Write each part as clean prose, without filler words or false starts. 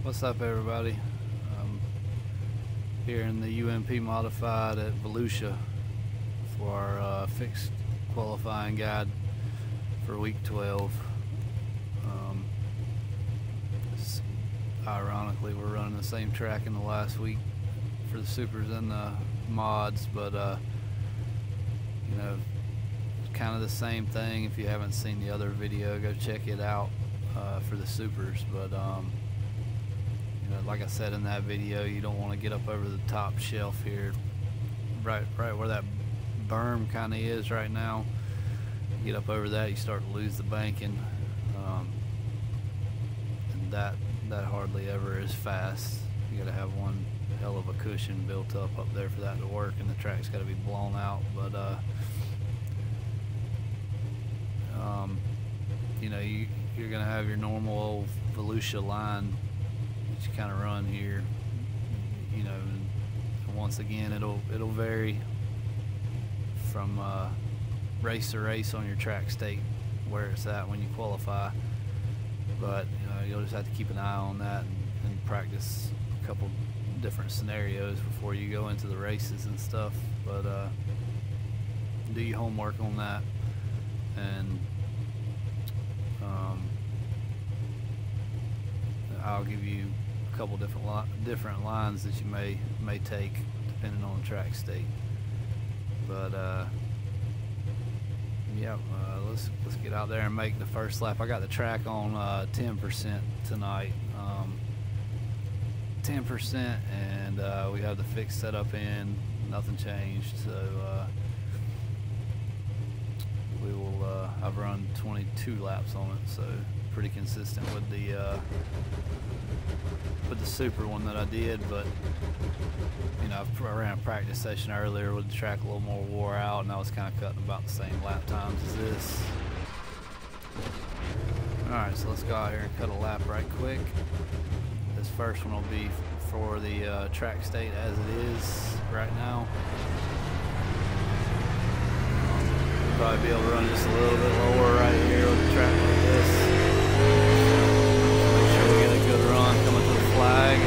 What's up, everybody? Here in the UMP modified at Volusia for our fixed qualifying guide for week 12. Ironically, we're running the same track in the last week for the supers and the mods, but you know, kind of the same thing. If you haven't seen the other video, go check it out for the supers. But you know, like I said in that video, you don't want to get up over the top shelf here, right where that berm kind of is right now. You get up over that, you start to lose the banking, and that hardly ever is fast. You got to have one hell of a cushion built up there for that to work, and the track's got to be blown out. But you know, you're gonna have your normal old Volusia line that you kind of run here. You know, and once again, it'll vary from race to race on your track state where it's at when you qualify. But you know, you'll just have to keep an eye on that and practice a couple different scenarios before you go into the races and stuff. But do your homework on that, and I'll give you a couple different lines that you may take depending on the track state. But yeah, let's get out there and make the first lap. I got the track on 10% tonight, 10%, and we have the fixed setup in. Nothing changed, so we will. I've run 22 laps on it, so pretty consistent with the super one that I did. But you know, I ran a practice session earlier with the track a little more wore out, and I was kind of cutting about the same lap times as this. Alright, so let's go out here and cut a lap right quick. This first one will be for the track state as it is right now. We'll probably be able to run just a little bit lower right here with the track like this. Make sure we get a good run coming to the flag.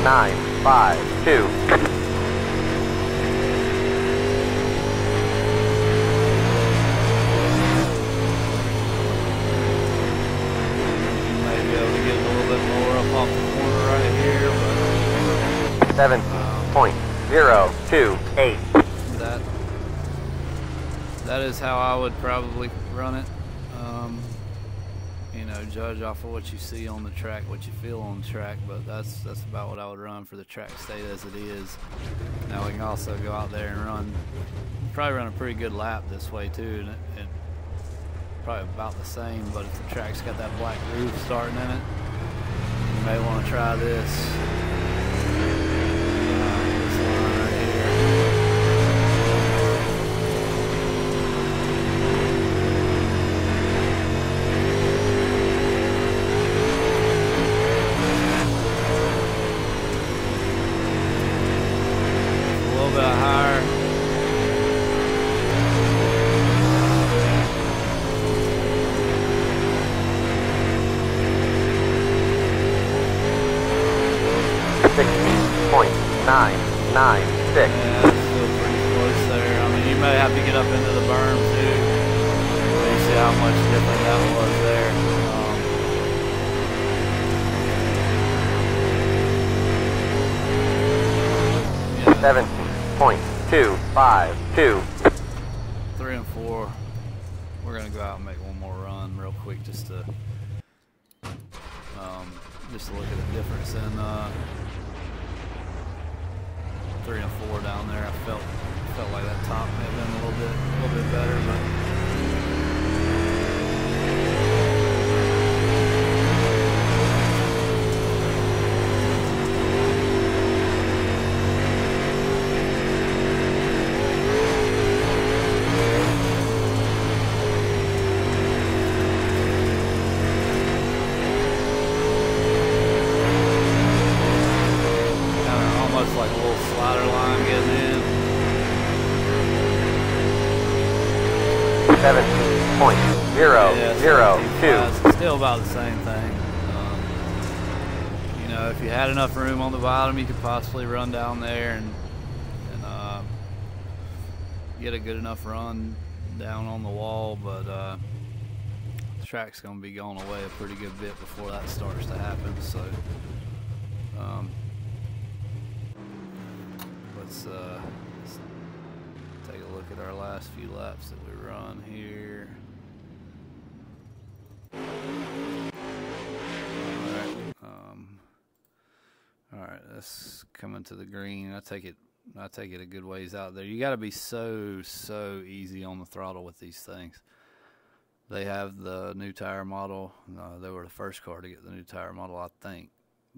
.952. Might be able to get a little bit lower up off the corner right here, but 7.028. That is how I would probably run it. You know, judge off of what you see on the track, what you feel on the track, but that's about what I would run for the track state as it is. Now we can also go out there and probably run a pretty good lap this way too, and probably about the same. But if the track's got that black groove starting in it, you may want to try this. This line right here. Higher. .996. Yeah, that's still pretty close there. I mean, you may have to get up into the berm too. You see how much different that was there. 17.252. 3 and 4. We're gonna go out and make one more run real quick just to look at the difference in 3 and 4 down there. I felt like that top may have been a little bit better, but 17.002. It's still about the same thing. You know, if you had enough room on the bottom, you could possibly run down there and get a good enough run down on the wall, but the track's going to be going away a pretty good bit before that starts to happen. So let's take a look at our last few laps that we run here. All right, that's coming to the green. I take it a good ways out there. You got to be so easy on the throttle with these things. They have the new tire model. They were the first car to get the new tire model, I think,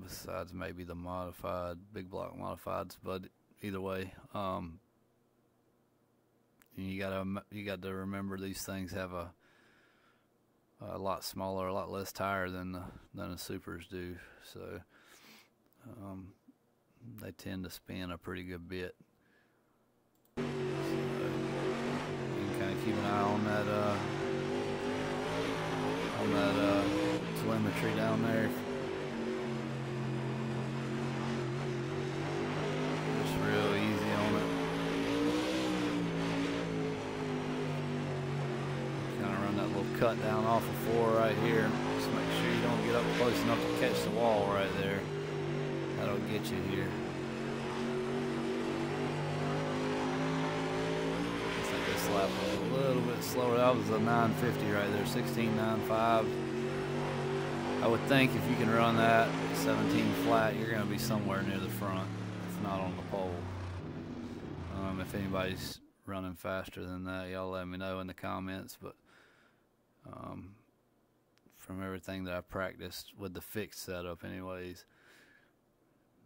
besides maybe the modified, big block modifieds. But either way, you got to remember these things have a lot smaller, a lot less tire than the Supers do. So they tend to spin a pretty good bit. So you can kind of keep an eye on that telemetry down there. Just real easy on it. Kind of run that little cut down off of 4 right here. Just make sure you don't get up close enough to catch the wall right there. That'll get you here. I think this lap was a little bit slower. That was a 950 right there, 16.95. I would think if you can run that 17 flat, you're going to be somewhere near the front, if not on the pole. If anybody's running faster than that, y'all let me know in the comments. But from everything that I practiced with the fixed setup, anyways,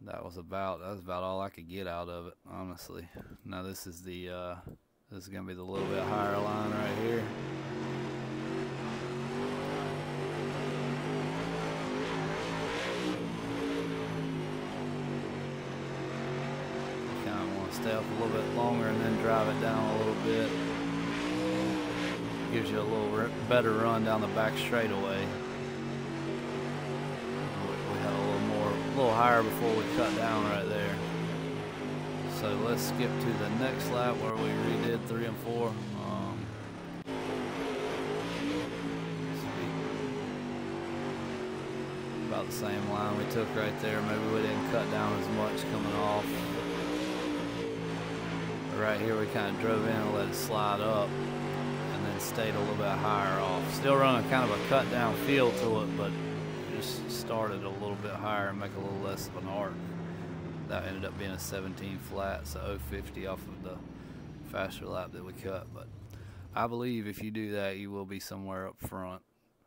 that was about all I could get out of it, honestly. Now this is gonna be the little bit higher line right here. Kind of want to stay up a little bit longer and then drive it down a little bit. Gives you a little better run down the back straightaway. A little higher before we cut down right there. So let's skip to the next lap where we redid 3 and 4. About the same line we took right there. Maybe we didn't cut down as much coming off. But right here we kind of drove in and let it slide up and then stayed a little bit higher off. Still running kind of a cut down feel to it, but just started a little bit higher and make a little less of an arc. That ended up being a 17 flat, so 050 off of the faster lap that we cut. But I believe if you do that, you will be somewhere up front.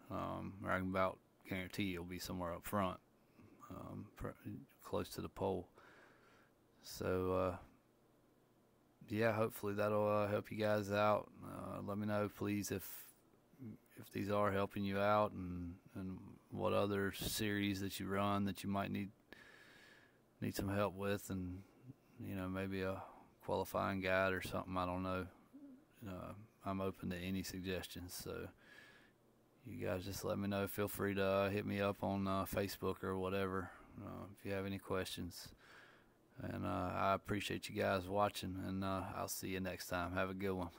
Or I can about guarantee you'll be somewhere up front, close to the pole. So yeah, hopefully that'll help you guys out. Let me know, please, if these are helping you out, and what other series that you run that you might need some help with, and you know, maybe a qualifying guide or something. I don't know. I'm open to any suggestions, so you guys just let me know. Feel free to hit me up on Facebook or whatever if you have any questions. And I appreciate you guys watching, and I'll see you next time. Have a good one.